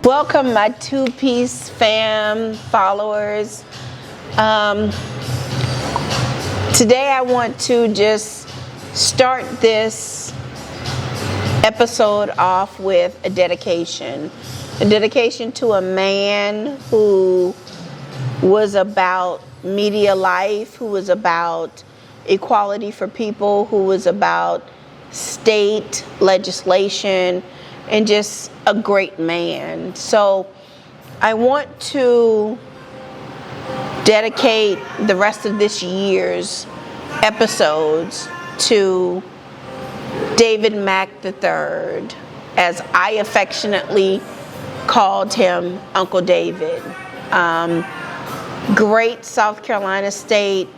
Welcome, my two-piece fam followers. Today I want to just start this episode off with a dedication to a man who was about media life, who was about equality for people, who was about state legislation, and just a great man. So I want to dedicate the rest of this year's episodes to David Mack III, as I affectionately called him Uncle David. Great South Carolina State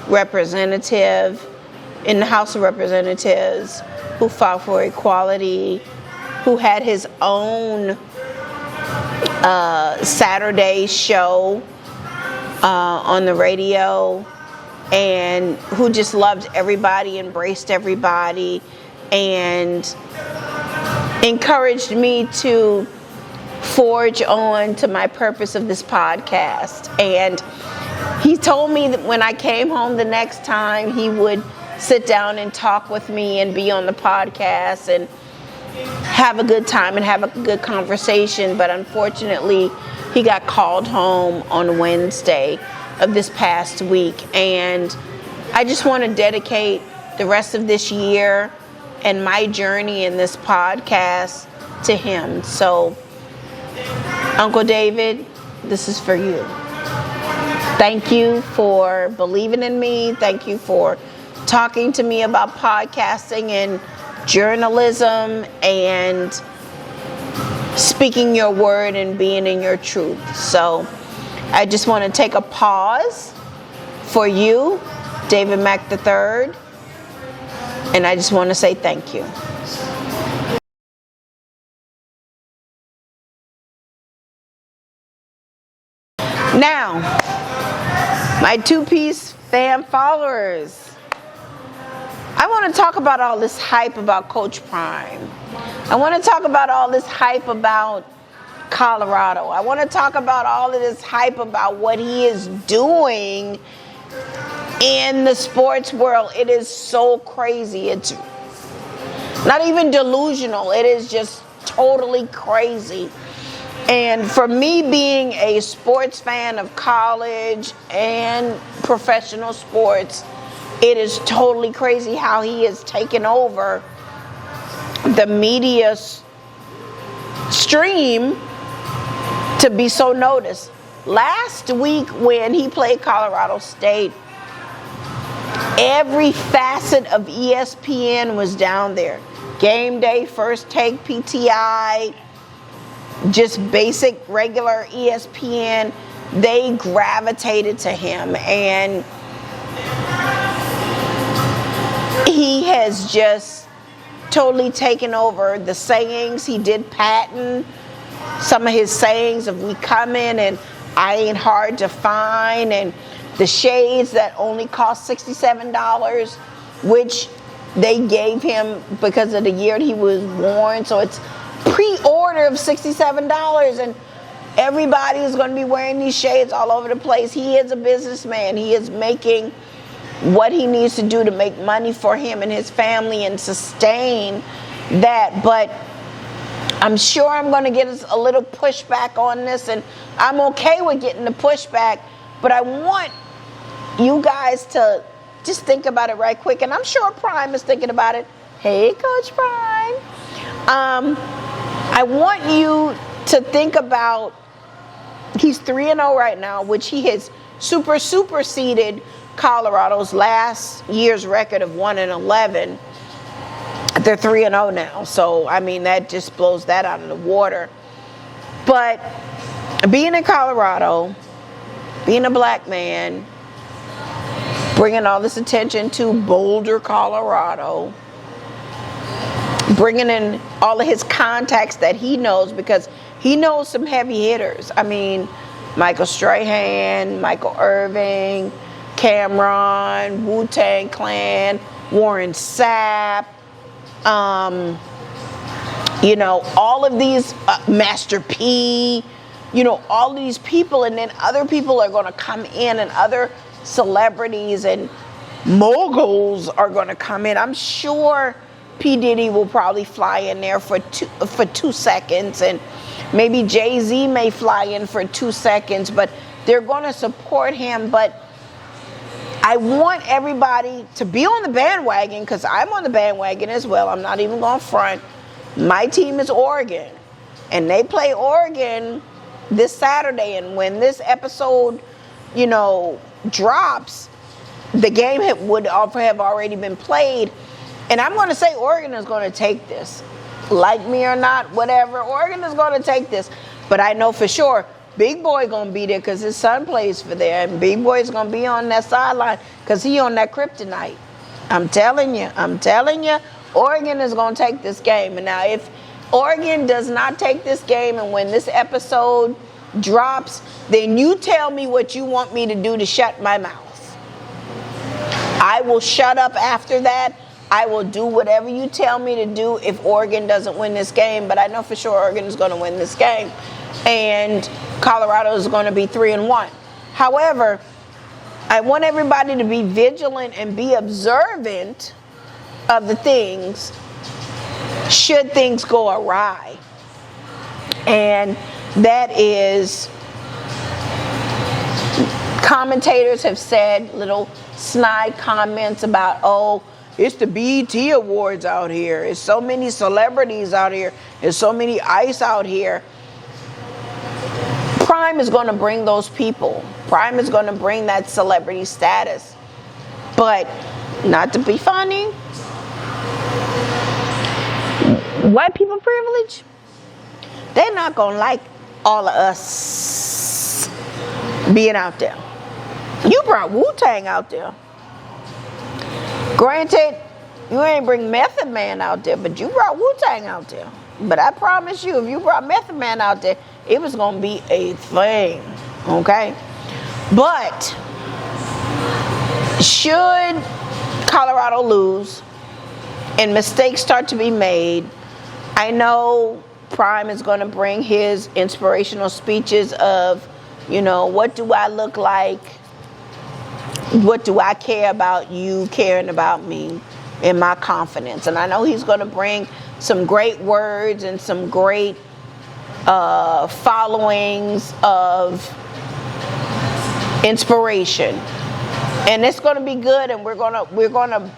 representative in the House of Representatives who fought for equality, who had his own Saturday show on the radio, and who just loved everybody, embraced everybody, and encouraged me to forge on to my purpose of this podcast. And he told me that when I came home the next time, he would sit down and talk with me and be on the podcast and have a good time and have a good conversation. But unfortunately, he got called home on Wednesday of this past week. And I just want to dedicate the rest of this year and my journey in this podcast to him. So, Uncle David, this is for you. Thank you for believing in me. Thank you for talking to me about podcasting and journalism and speaking your word and being in your truth. So I just want to take a pause for you, David Mack III, and I just want to say thank you. Now, my two-piece fam followers, I want to talk about all this hype about Coach Prime. I want to talk about all this hype about Colorado. I want to talk about all of this hype about what he is doing in the sports world. It is so crazy. It's not even delusional. It is just totally crazy. And for me, being a sports fan of college and professional sports, it is totally crazy how he has taken over the media stream to be so noticed. Last week when he played Colorado State, every facet of ESPN was down there. Game Day, First Take, PTI, just basic regular ESPN, they gravitated to him, and he has just totally taken over the sayings. He did patent some of his sayings of "we coming" and "I ain't hard to find," and the shades that only cost $67, which they gave him because of the year he was born. So it's pre-order of $67, and everybody is going to be wearing these shades all over the place. He is a businessman. He is making what he needs to do to make money for him and his family and sustain that. But I'm sure I'm going to get a little pushback on this, and I'm okay with getting the pushback, but I want you guys to just think about it right quick, and I'm sure Prime is thinking about it. Hey, Coach Prime. I want you to think about, he's 3-0 right now, which he has superseded Colorado's last year's record of 1-11. They're 3-0 now, so I mean that just blows that out of the water. But being in Colorado, being a black man, bringing all this attention to Boulder, Colorado, bringing in all of his contacts that he knows, because he knows some heavy hitters. I mean, Michael Strahan, Michael Irving, Cameron, Wu-Tang Clan, Warren Sapp, You know, all of these Master P, you know, all these people, and then other people are going to come in, and other celebrities and moguls are going to come in. I'm sure P. Diddy will probably fly in there for 2 seconds, and maybe Jay-Z may fly in for 2 seconds, but they're going to support him. But I want everybody to be on the bandwagon, because I'm on the bandwagon as well. I'm not even going to front. My team is Oregon, and they play Oregon this Saturday, and when this episode, you know, drops, the game would have already been played. And I'm going to say Oregon is going to take this. Like me or not, whatever, Oregon is going to take this. But I know for sure Big Boy going to be there, because his son plays for there. And Big Boy is going to be on that sideline, because he on that kryptonite. I'm telling you, Oregon is going to take this game. And now if Oregon does not take this game, and when this episode drops, then you tell me what you want me to do to shut my mouth. I will shut up after that. I will do whatever you tell me to do if Oregon doesn't win this game. But I know for sure Oregon is going to win this game, and Colorado is going to be 3-1. However, I want everybody to be vigilant and be observant of the things should things go awry. And that is, commentators have said little snide comments about, oh, it's the BET Awards out here. It's so many celebrities out here. There's so many ice out here. Prime is going to bring those people. Prime is going to bring that celebrity status. But not to be funny, white people privilege, they're not going to like all of us being out there. You brought Wu-Tang out there. Granted, you ain't bring Method Man out there, but you brought Wu-Tang out there. But I promise you, if you brought Method Man out there, it was going to be a thing, okay? But should Colorado lose and mistakes start to be made, I know Prime is going to bring his inspirational speeches of, you know, what do I look like? What do I care about you caring about me and my confidence? And I know he's going to bring some great words and some great followings of inspiration. And it's going to be good, and we're going to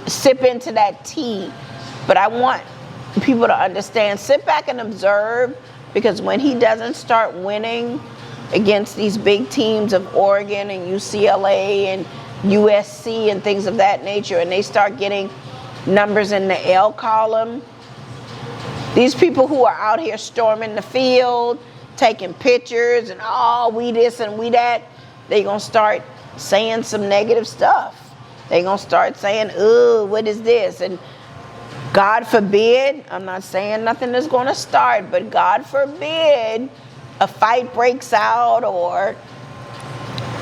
sip into that tea. But I want people to understand, sit back and observe, because when he doesn't start winning against these big teams of Oregon and UCLA and USC and things of that nature, and they start getting numbers in the L column, these people who are out here storming the field, taking pictures and we this and we that, they're going to start saying some negative stuff. They're going to start saying, what is this? And God forbid, I'm not saying nothing is going to start, but God forbid a fight breaks out, or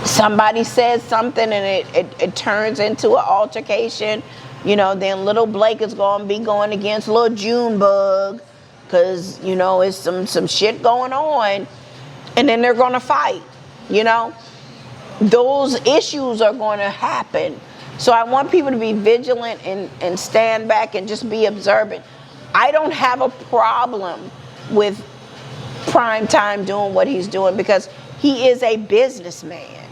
somebody says something and it turns into an altercation, you know, then little Blake is going to be going against little Junebug, because, you know, it's some shit going on, and then they're going to fight, you know. Those issues are going to happen. So I want people to be vigilant and stand back and just be observant. I don't have a problem with Prime Time doing what he's doing, because he is a businessman.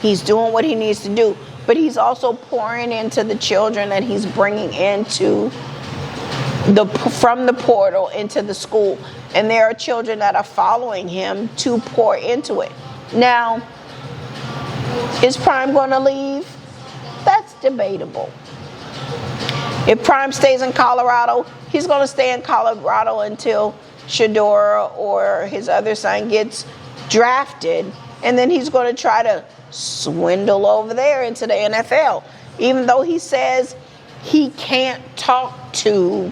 He's doing what he needs to do, but he's also pouring into the children that he's bringing into from the portal into the school. And there are children that are following him to pour into it. Now, is Prime going to leave? That's debatable. If Prime stays in Colorado, he's going to stay in Colorado until Shedeur or his other son gets drafted, and then he's going to try to swindle over there into the NFL, even though he says he can't talk to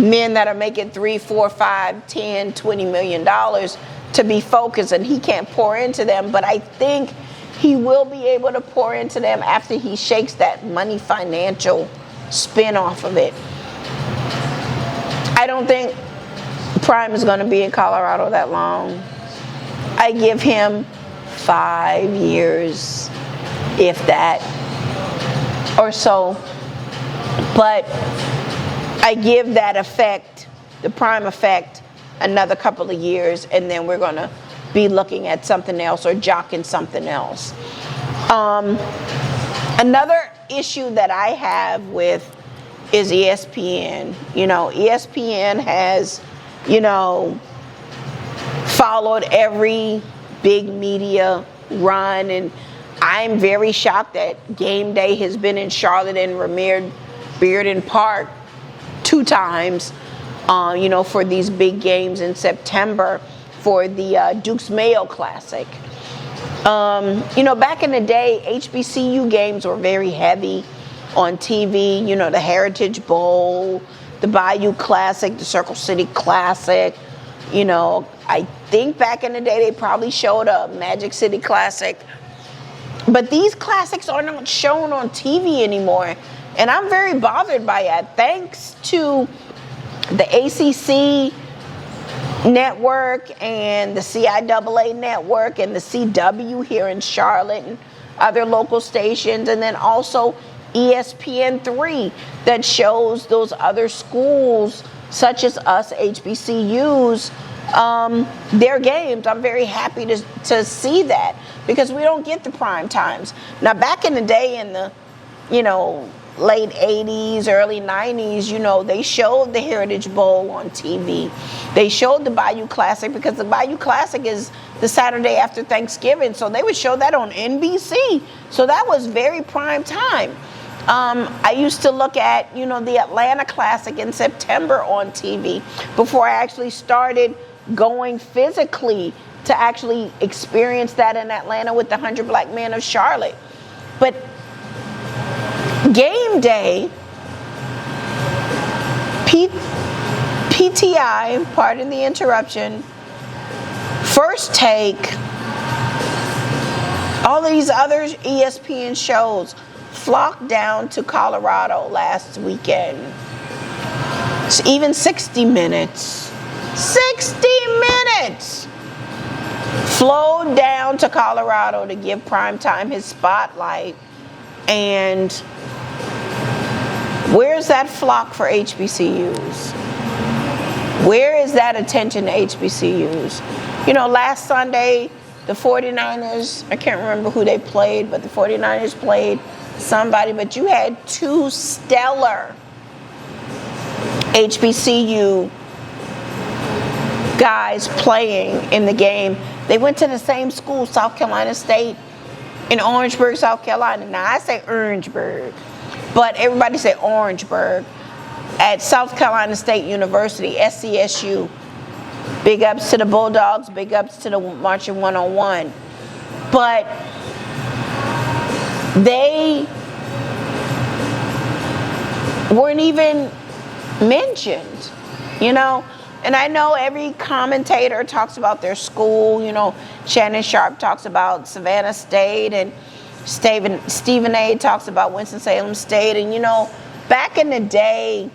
men that are making $3, $4, $5, $10, $20 million to be focused, and he can't pour into them. But I think he will be able to pour into them after he shakes that money financial spin off of it. I don't think Prime is going to be in Colorado that long. I give him 5 years, if that, or so. But I give that effect, the Prime effect, another couple of years, and then we're going to be looking at something else or jocking something else. Another issue that I have with is ESPN. ESPN has, followed every big media run, and I'm very shocked that Game Day has been in Charlotte and premiered Bearden Park 2 times, for these big games in September for the Dukes Mayo Classic. Back in the day, HBCU games were very heavy on TV. The Heritage Bowl, the Bayou Classic, the Circle City Classic. I think back in the day they probably showed a Magic City Classic. But these classics are not shown on TV anymore. And I'm very bothered by that. Thanks to the ACC network and the CIAA network and the CW here in Charlotte and other local stations, and then also ESPN3 that shows those other schools such as us HBCUs their games. I'm very happy to see that, because we don't get the prime times. Now back in the day, in the late 80s, early 90s, they showed the Heritage Bowl on TV. They showed the Bayou Classic, because the Bayou Classic is the Saturday after Thanksgiving, so they would show that on NBC. So that was very prime time. I used to look at, the Atlanta Classic in September on TV before I actually started going physically to actually experience that in Atlanta with the 100 Black Men of Charlotte. But Game Day, PTI, pardon the interruption, First Take, all these other ESPN shows flocked down to Colorado last weekend. So even 60 Minutes flowed down to Colorado to give Primetime his spotlight. And where's that flock for HBCUs? Where is that attention to HBCUs? Last Sunday, the 49ers, I can't remember who they played, but the 49ers played somebody, but you had 2 stellar HBCU guys playing in the game. They went to the same school, South Carolina State, in Orangeburg, South Carolina. Now, I say Orangeburg, but everybody say Orangeburg. At South Carolina State University, SCSU. Big ups to the Bulldogs, big ups to the Marching 101. But they weren't even mentioned, And I know every commentator talks about their school. Shannon Sharp talks about Savannah State, and Stephen A. talks about Winston-Salem State. And, back in the day,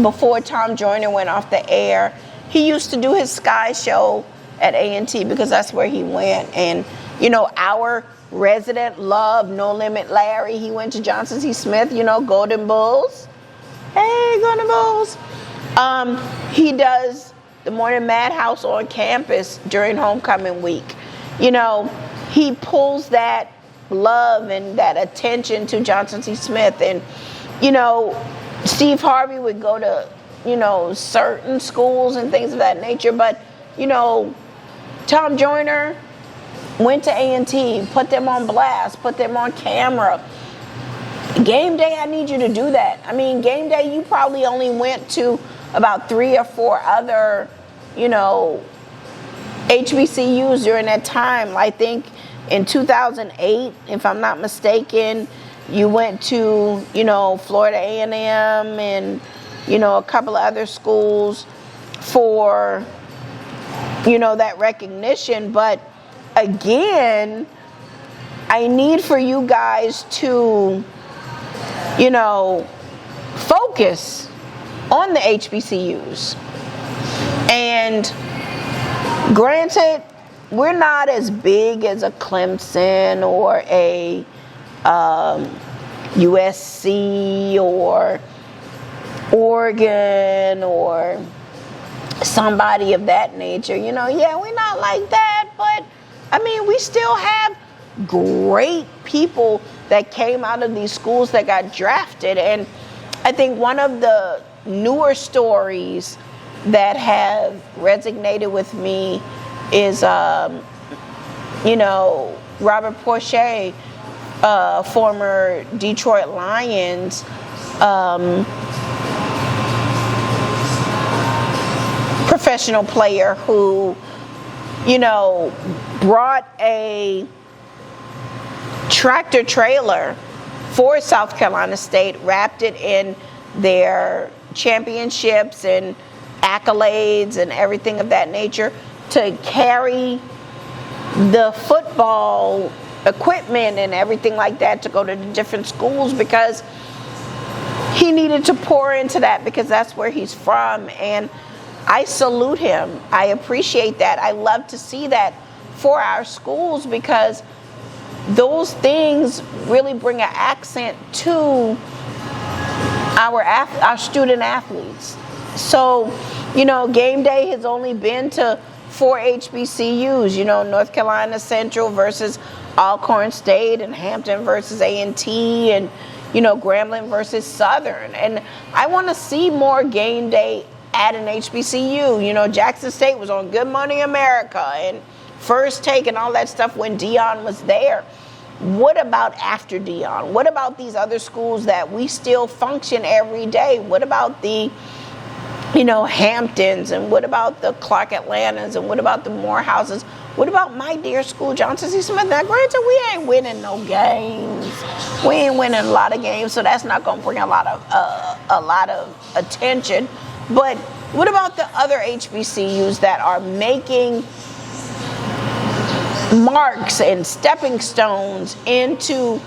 before Tom Joyner went off the air, he used to do his Sky show at A&T, because that's where he went. And, our resident love, No Limit Larry, he went to Johnson C. Smith, Golden Bulls. Hey, Golden Bulls. He does the Morning Madhouse on campus during homecoming week. He pulls that love and that attention to Johnson C. Smith. And, Steve Harvey would go to, certain schools and things of that nature. But, Tom Joyner went to A&T, put them on blast, put them on camera. Game Day, I need you to do that. I mean, Game Day, you probably only went to about 3 or 4 other, HBCUs during that time. I think in 2008, if I'm not mistaken, you went to, Florida A&M and, a couple of other schools for, that recognition. But again, I need for you guys to, focus. on the HBCUs. And granted, we're not as big as a Clemson or a USC or Oregon or somebody of that nature. You know, yeah, we're not like that, but I mean, we still have great people that came out of these schools that got drafted. And I think one of the newer stories that have resonated with me is, you know, Robert Porcher, former Detroit Lions, professional player who, you know, brought a tractor trailer for South Carolina State, wrapped it in their championships and accolades and everything of that nature to carry the football equipment and everything like that to go to the different schools, because he needed to pour into that, because that's where he's from. And I salute him. I appreciate that. I love to see that for our schools, because those things really bring an accent to our student athletes. So, you know, game day has only been to 4 HBCUs, you know, North Carolina Central versus Alcorn State, and Hampton versus A&T, and, you know, Grambling versus Southern. And I want to see more game day at an HBCU. You know, Jackson State was on Good Morning America and First Take and all that stuff when Deion was there. What about after Deion? What about these other schools that we still function every day? What about the, you know, Hamptons, and what about the Clark Atlantas, and what about the Morehouses? What about my dear school, Johnson C. Smith? Now, granted, we ain't winning no games. We ain't winning a lot of games, so that's not going to bring a lot of attention. But what about the other HBCUs that are making marks and stepping stones into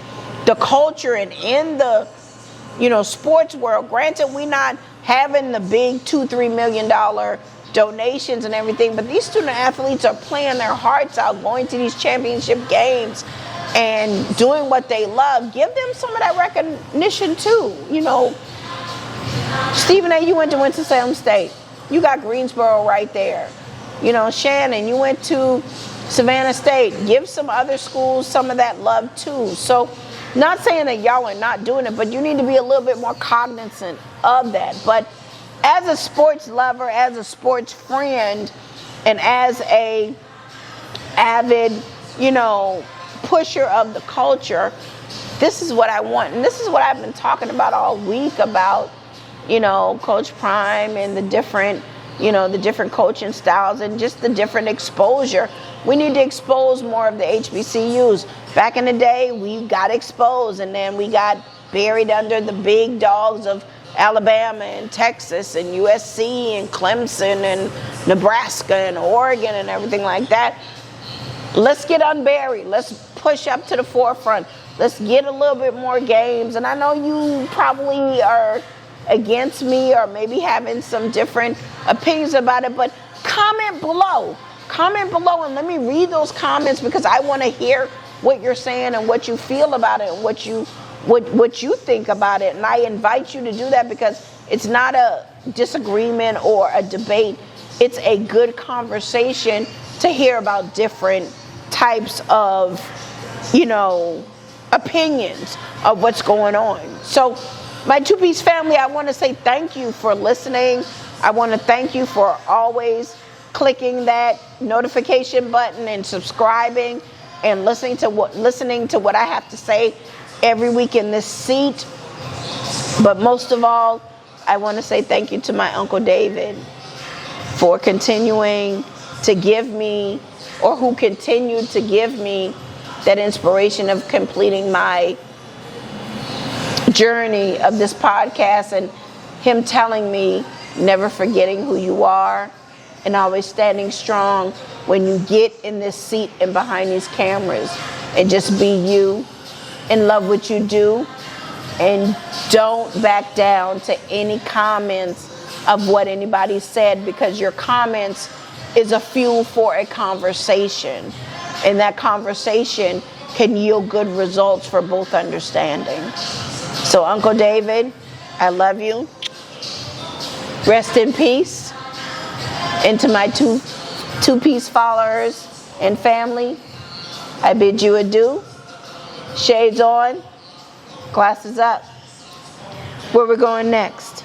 the culture and in the, you know, sports world? Granted, we're not having the big $2-3 million donations and everything, but these student athletes are playing their hearts out, going to these championship games and doing what they love. Give them some of that recognition too. You know, Stephen A., you went to Winston-Salem State. You got Greensboro right there. You know, Shannon, you went to Savannah State. Give some other schools some of that love too. So, not saying that y'all are not doing it, but you need to be a little bit more cognizant of that. But as a sports lover, as a sports friend, and as a avid, you know, pusher of the culture, this is what I want. And this is what I've been talking about all week about, you know, Coach Prime and the different, you know, the different coaching styles and just the different exposure. We need to expose more of the HBCUs. Back in the day, we got exposed, and then we got buried under the big dogs of Alabama and Texas and USC and Clemson and Nebraska and Oregon and everything like that. Let's get unburied. Let's push up to the forefront. Let's get a little bit more games. And I know you probably are against me or maybe having some different opinions about it, but comment below. Comment below and let me read those comments, because I want to hear what you're saying and what you feel about it and what you think about it. And I invite you to do that, because it's not a disagreement or a debate. It's a good conversation to hear about different types of, you know, opinions of what's going on. So, my two-piece family, I want to say thank you for listening. I want to thank you for always clicking that notification button and subscribing and listening to what I have to say every week in this seat. But most of all, I want to say thank you to my Uncle David for continuing to give me, or who continued to give me, that inspiration of completing my journey of this podcast, and him telling me, never forgetting who you are and always standing strong when you get in this seat and behind these cameras, and just be you and love what you do, and don't back down to any comments of what anybody said, because your comments is a fuel for a conversation. And that conversation can yield good results for both understanding. So Uncle David, I love you. Rest in peace. And to my two-piece followers and family, I bid you adieu. Shades on, glasses up. Where we're going next?